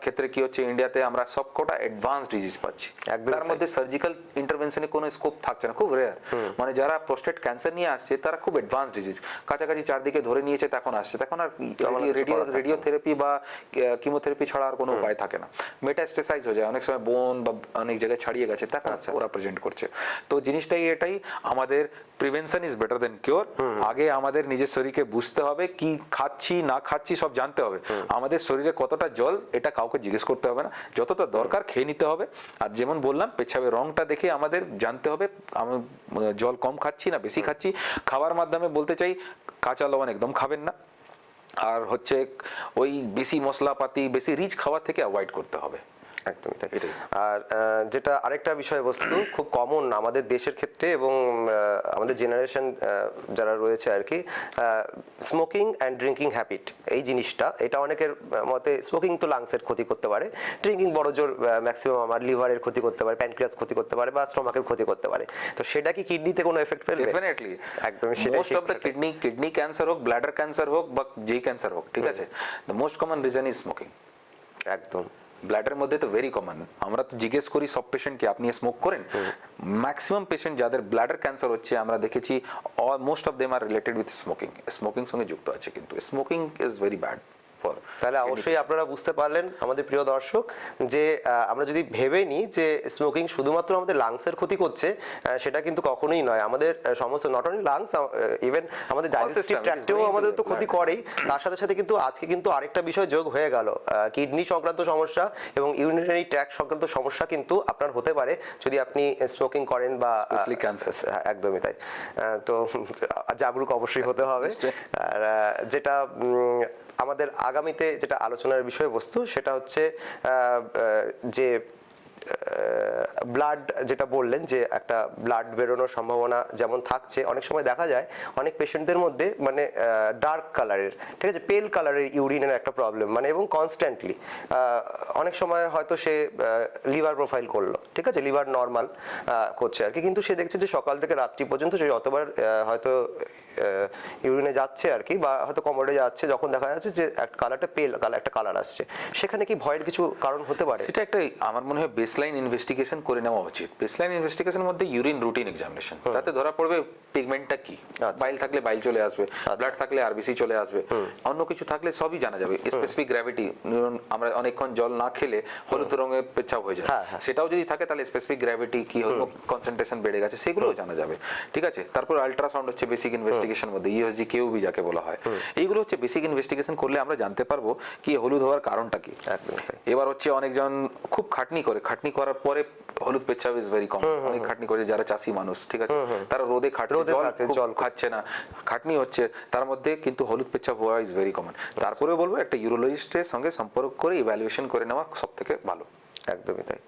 ক্ষেত্রে কি হচ্ছে, ইন্ডিয়াতে আমরা সবকটা অ্যাডভান্সড ডিজিজ পাচ্ছি, তার মধ্যে সার্জিক্যাল ইন্টারভেনশনে কোনো স্কোপ থাকছে না, খুব রেয়ার। মানে যারা প্রোস্টেট ক্যান্সার নিয়ে আসছে তারা খুব অ্যাডভান্সড ডিজিজ, কাছাকাছি চারদিকে ধরে নিয়েছে, তখন আসছে, তখন আর রেডিওথেরাপি বা কিমোথেরাপি ছাড়া আর কোনো উপায় থাকে না। মেটাস্টেসাইজ হয়ে যায়, অনেক সময় বোন বা অনেক জায়গায় ছাড়িয়ে গেছে, তখন ওরা প্রেজেন্ট করছে। তো জিনিসটাই এটাই, আমাদের prevention is better then cure. আগে আমাদের নিজের শরীরকে বুঝতে হবে, কি খাচ্ছি না খাচ্ছি সব জানতে হবে। আমাদের শরীরে কতটা জল এটা কাউকে জিজ্ঞেস করতে হবে না, যতটা দরকার খেয়ে নিতে হবে। আর যেমন বললাম পেচ্ছাবের রংটা দেখে আমাদের জানতে হবে আমি জল কম খাচ্ছি না বেশি খাচ্ছি। খাবার মাধ্যমে বলতে চাই কাঁচা লবণ একদম খাবেন না, আর হচ্ছে ওই বেশি মশলাপাতি বেশি রিচ খাবার থেকে অ্যাভয়েড করতে হবে। একদমই তাই। আর যেটা আরেকটা বিষয়বস্তু খুব কমন আমাদের দেশের ক্ষেত্রে এবং আমাদের জেনারেশন যারা রয়েছে আর কি, স্মোকিং অ্যান্ড ড্রিঙ্কিং হ্যাবিট, এই জিনিসটা এটা অনেকের মতে স্মোকিং তো লাংসের ক্ষতি করতে পারে, ড্রিঙ্কিং বড় জোর ম্যাক্সিমাম আমার লিভারের ক্ষতি করতে পারে, প্যানক্রিয়াস ক্ষতি করতে পারে বা স্টমাকের ক্ষতি করতে পারে। তো সেটা কি কিডনিতে কোনো এফেক্ট ফেলবে? ডেফিনেটলি, একদমই। সেটা most of the kidney cancer হোক, ব্লাডার ক্যান্সার হোক বা যেই ক্যান্সার হোক, ঠিক আছে, the most common reason is smoking. একদম। ব্লাডের মধ্যে তো ভেরি কমন। আমরা তো জিজ্ঞেস করি সব পেশেন্টকে আপনি স্মোক করেন, ম্যাক্সিমাম পেশেন্ট যাদের ব্লাডার ক্যান্সার হচ্ছে আমরা দেখেছি most of them are related with smoking, smoking সঙ্গে যুক্ত আছে, কিন্তু স্মোকিং ইজ ভেরি ব্যাড। তাহলে অবশ্যই আপনারা বুঝতে পারলেন আমাদের প্রিয় দর্শক যে আমরা যদি ভেবে নিই যে স্মোকিং শুধুমাত্র আমাদের লাংসের ক্ষতি করছে, সেটা কিন্তু কখনোই নয়। আমাদের সমস্ত নট অনলি লাংস, ইভেন আমাদের ডাইজেস্টিভ ট্র্যাক্টেও আমাদের তো ক্ষতি করেই, তার সাথে সাথে কিন্তু আজকে কিন্তু আরেকটা বিষয় যোগ হয়ে গেল, কিডনি সংক্রান্ত সমস্যা এবং ইউরিনারি ট্র্যাক্ট সংক্রান্ত সমস্যা কিন্তু আপনার হতে পারে যদি আপনি স্মোকিং করেন বা ক্যান্সার। একদমই তাই। তো জাগরুক অবশ্যই হতে হবে। আর যেটা আমাদের আগামীতে যেটা আলোচনার বিষয়বস্তু সেটা হচ্ছে যে ব্লাড, যেটা বললেন যে একটা ব্লাড বেরোনোর সম্ভাবনা যেমন থাকছে, অনেক সময় দেখা যায় অনেক পেশেন্টদের মধ্যে মানে ডার্ক কালারের, ঠিক আছে, পেল কালারের ইউরিনের একটা প্রবলেম, মানে এবং কনস্ট্যান্টলি অনেক সময় হয়তো সে লিভার প্রোফাইল করলো, ঠিক আছে, লিভার নর্মাল করছে আর কি, কিন্তু সে দেখছে যে সকাল থেকে রাত্রি পর্যন্ত সে যতবার হয়তো ইউরিনে যাচ্ছে আর কি, বা হয়তো কমোডে যাচ্ছে, যখন দেখা যাচ্ছে যে কালারটা পেল কালার একটা কালার আসছে, সেখানে কি ভয়ের কিছু কারণ হতে পারে? সেটা একটা আমার মনে হয় বেসিক বেসলাইন ইনভেস্টিগেশন করে নেওয়া উচিত। বেসলাইন ইনভেস্টিগেশনের মধ্যে ইউরিন রুটিন এক্সামিনেশন, তাতে ধরা পড়বে পিগমেন্টটা কি, বাইল থাকলে বাইল চলে আসবে, ব্লাড থাকলে আরবিসি চলে আসবে, অন্য কিছু থাকলে সবই জানা যাবে। স্পেসিফিক গ্র্যাভিটি, আমরা অনেকক্ষণ জল না খেলে হলুদ রঙের পেচ্ছাপ হয়ে যায়, সেটাও যদি থাকে তাহলে স্পেসিফিক গ্র্যাভিটি কি, কনসেন্ট্রেশন বেড়ে গেছে, সেগুলোও জানা যাবে। ঠিক আছে, তারপর আল্ট্রাসাউন্ড হচ্ছে বেসিক ইনভেস্টিগেশন মধ্যে, ইউএসজি কেউবি যাকে বলা হয়, এইগুলো হচ্ছে বেসিক ইনভেস্টিগেশন করলে আমরা জানতে পারবো কি হলুদ হওয়ার কারণটা কি। এবার হচ্ছে অনেকজন খুব খাটনি করার পরে হলুদ পেচ্ছাপ ইজ ভেরি কমন। অনেক খাটনি করে যারা চাষি মানুষ, ঠিক আছে, তারা রোদে খাটছে, জল খাচ্ছে না, খাটনি হচ্ছে, তার মধ্যে কিন্তু হলুদ পেচ্ছাপ হওয়া ইজ ভেরি কমন। তারপরে বলবো একটা ইউরোলজিস্টের সঙ্গে সম্পর্ক করে ইভ্যালুয়েশন করে নেওয়া সব থেকে ভালো। একদমই তাই।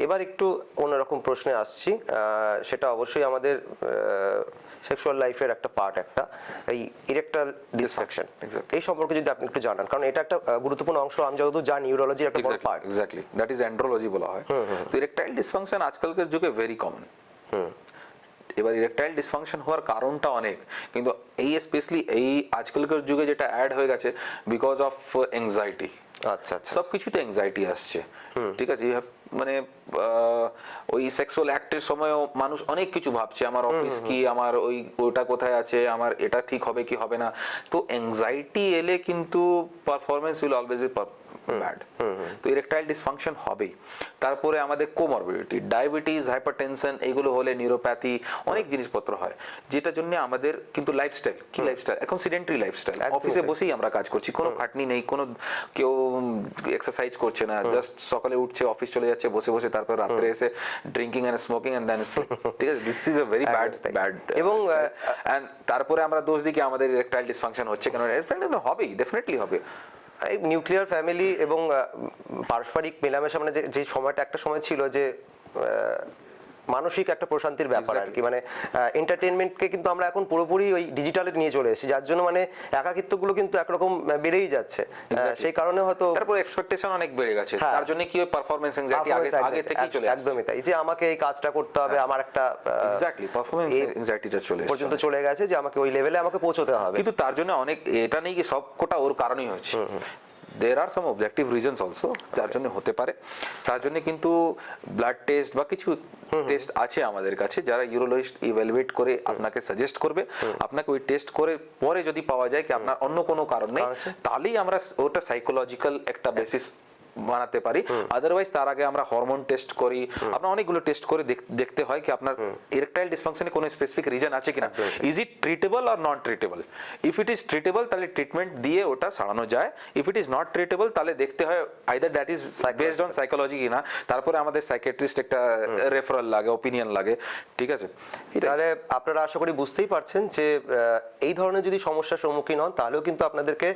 এবার একটু অন্যরকম প্রশ্নে আসছি, সেটা অবশ্যই আমাদের সেক্সুয়াল লাইফের একটা পার্ট, একটা এই ইরেকটাইল ডিসফাংশন, এই সম্পর্কে যদি আপনি একটু জানান, কারণ এটা একটা গুরুত্বপূর্ণ অংশ, আমি যতদূর জানি ইউরোলজির একটা বড় part. Exactly, that is andrology বলা হয়। তো ইরেকটাইল ডিসফাংশন আজকালকার যুগে ভেরি কমন। এবার ইরেকটাইল ডিসফাংশন হওয়ার কারণটা অনেক, কিন্তু এই স্পেশালি এই আজকালকার যুগে যেটা অ্যাড হয়ে গেছে বিকজ অফ অ্যাংজাইটি। আচ্ছা, সবকিছুতে অ্যাংজাইটি আসছে, ঠিক আছে। মানে ওই সেক্সুয়াল অ্যাক্টের সময়ও মানুষ অনেক কিছু ভাবছে, আমার অফিস কি, আমার ওটা কোথায় আছে, আমার এটা ঠিক হবে কি হবে না। তো অ্যাংজাইটি এলে কিন্তু performance will always be bad. তো ইরেকটাইল ডিসফাংশন হবেই। তারপরে আমাদের কোমরবিডিটি, ডায়াবেটিস, হাইপারটেনশন, এগুলো হলে নিউরোপ্যাথি, অনেক জিনিসপত্র হয়, যেটার জন্য আমাদের কিন্তু লাইফস্টাইল, কি লাইফস্টাইল, এখন সিডেন্টারি লাইফস্টাইল, অফিসে বসেই আমরা কাজ করছি, কোনো খাটনি নেই, কোনো কেউ এক্সারসাইজ করছে না, জাস্ট সকালে উঠছে, অফিস চলে যাচ্ছে, বসে বসে, তারপর রাত্রে এসে drinking and smoking and then sleep. ঠিক আছে, this is a very bad. এবং তারপরে আমরা দোষ দিই আমাদের ইরেকটাইল ডিসফাংশন হচ্ছে কেন, হবেই, ডেফিনেটলি হবে। নিউক্লিয়ার ফ্যামিলি এবং পারস্পরিক মেলামেশা, মানে যে সময়টা একটা সময় ছিল যে মানসিক একটা প্রশান্তির ব্যাপার আর কি, মানে এন্টারটেইনমেন্টকে কিন্তু আমরা এখন পুরোপুরি ওই ডিজিটালে নিয়ে চলে এসেছি, যার জন্য মানে একাকিত্বগুলো কিন্তু একরকম বেড়েই যাচ্ছে। সেই কারণে হয়তো তারপর এক্সপেকটেশন অনেক বেড়ে গেছে, তার জন্য কি পারফরম্যান্স অ্যাংজাইটি আগে থেকেই চলে আসছে। একদমই তাই, যে আমাকে এই কাজটা করতে হবে, আমার একটা এক্স্যাক্টলি পারফরম্যান্স অ্যাংজাইটিটা পর্যন্ত চলে গেছে, যে আমাকে ওই লেভেলে আমাকে পৌঁছতে হবে। কিন্তু তার জন্য অনেক, এটা নেই কি সব কোটা ওর কারণেই হচ্ছে, there are some objective reasons also যার জন্য হতে পারে। তার জন্য কিন্তু ব্লাড টেস্ট বা কিছু টেস্ট আছে আমাদের কাছে, যারা ইউরোলজিস্ট ইভ্যালুয়েট করে আপনাকে সাজেস্ট করবে, আপনাকে ওই টেস্ট করে পরে যদি পাওয়া যায় কি আপনার অন্য কোনো কারণ নেই, তাহলেই আমরা ওটা সাইকোলজিক্যাল একটা বেসিস বানাতে পারি। আদারওয়াইজ তার আগে আমরা হরমোন টেস্ট করি, আপনার অনেকগুলো টেস্ট করে দেখতে হয় কি আপনার ইরেকটাইল ডিসফাংশনে কোনো স্পেসিফিক রিজন আছে কিনা, is it treatable are not treatable. If it is treatable তাহলে ট্রিটমেন্ট দিয়ে ওটা সারানো যায়, if it is not treatable তাহলে দেখতে হয় either that is based on psychology কিনা, তারপরে আমাদের সাইকিয়াট্রিস্ট একটা রেফারেল লাগে, ওপিনিয়ন লাগে। ঠিক আছে, তাহলে আপনারা আশা করি বুঝতেই পারছেন যে এই ধরনের যদি সমস্যার সম্মুখীন হন, তাহলেও কিন্তু আপনাদেরকে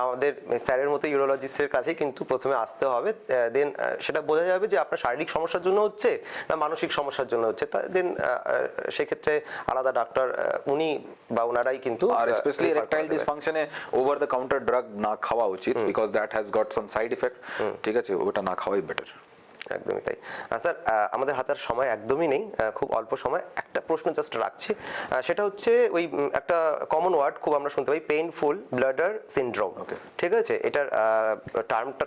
আমাদের স্যারের মতো ইউরোলজিস্টের কাছে কিন্তু প্রথমে আসতে হবে, দেন সেটা বোঝা যাবে যে আপনার শারীরিক সমস্যার জন্য হচ্ছে না মানসিক সমস্যার জন্য হচ্ছে, দেন সেক্ষেত্রে আলাদা ডাক্তার উনি বা ওনারাই কিন্তু। আর স্পেশালি ইরেকটাইল ডিসফাংশনে ওভার দ্য কাউন্টার ড্রাগ না খাওয়া উচিত, because that has got some side effect. ঠিক আছে, ওটা না খাওয়াই বেটার। একদমই তাই। স্যার, আমাদের হাতের সময় একদমই নেই, খুব অল্প সময়, একটা প্রশ্ন জাস্ট রাখছি, সেটা হচ্ছে ওই একটা কমন ওয়ার্ড খুব আমরা শুনতে পাই, পেইনফুল ব্লাডার সিনড্রোম। ঠিক আছে, এটার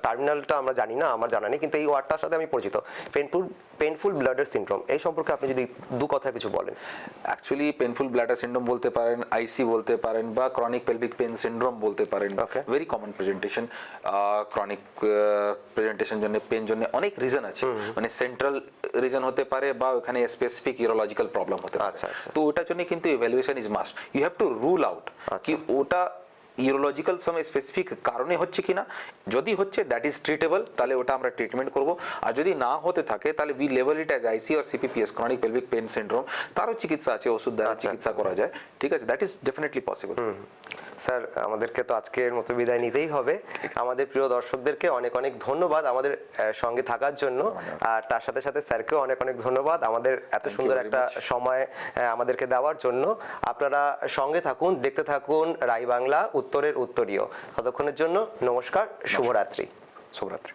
টার্মিনালটা আমরা জানি না, আমার জানা নেই, কিন্তু এই ওয়ার্ডটার সাথে আমি পরিচিত, পেইনফুল ব্লাডার সিনড্রোম, এই সম্পর্কে আপনি যদি দু কথা কিছু বলেন। অ্যাকচুয়ালি পেইনফুল ব্লাডার সিনড্রোম বলতে পারেন, আইসি বলতে পারেন, বা ক্রনিক পেলভিক পেন সিনড্রোম বলতে পারেন। Very common presentation. Chronic presentation জন্য, পেন জন্য অনেক রিজন আছে, মানে সেন্ট্রাল রিজন হতে পারে বা ওখানে স্পেসিফিক ইউরোলজিক্যাল প্রবলেম হতে পারে। তো ওটার জন্য কিন্তু evaluation is must. You have to rule out কি ওটা ইউরোলজিক্যাল সময় স্পেসিফিক কারণে হচ্ছে কিনা, যদি হচ্ছে দ্যাট ইজ ট্রিটেবল, তাহলে ওটা আমরা ট্রিটমেন্ট করব, আর যদি না হতে থাকে তাহলে উই লেভেল it as IC or CPPS, chronic pelvic pain syndrome, তারও চিকিৎসা আছে, ওষুধ দ্বারা চিকিৎসা করা যায়। ঠিক আছে, that is definitely possible. Sir, আমাদেরকে তো আজকের মতো বিদায় নিতেই হবে। আমাদের প্রিয় দর্শকদেরকে অনেক অনেক ধন্যবাদ আমাদের সঙ্গে থাকার জন্য, আর তার সাথে সাথে স্যারকেও অনেক অনেক ধন্যবাদ আমাদের এত সুন্দর একটা সময় আমাদেরকে দেওয়ার জন্য। আপনারা সঙ্গে থাকুন, দেখতে থাকুন রাই বাংলা, উত্তরের উত্তরীয়। ততক্ষণের জন্য নমস্কার, শুভরাত্রি। শুভরাত্রি।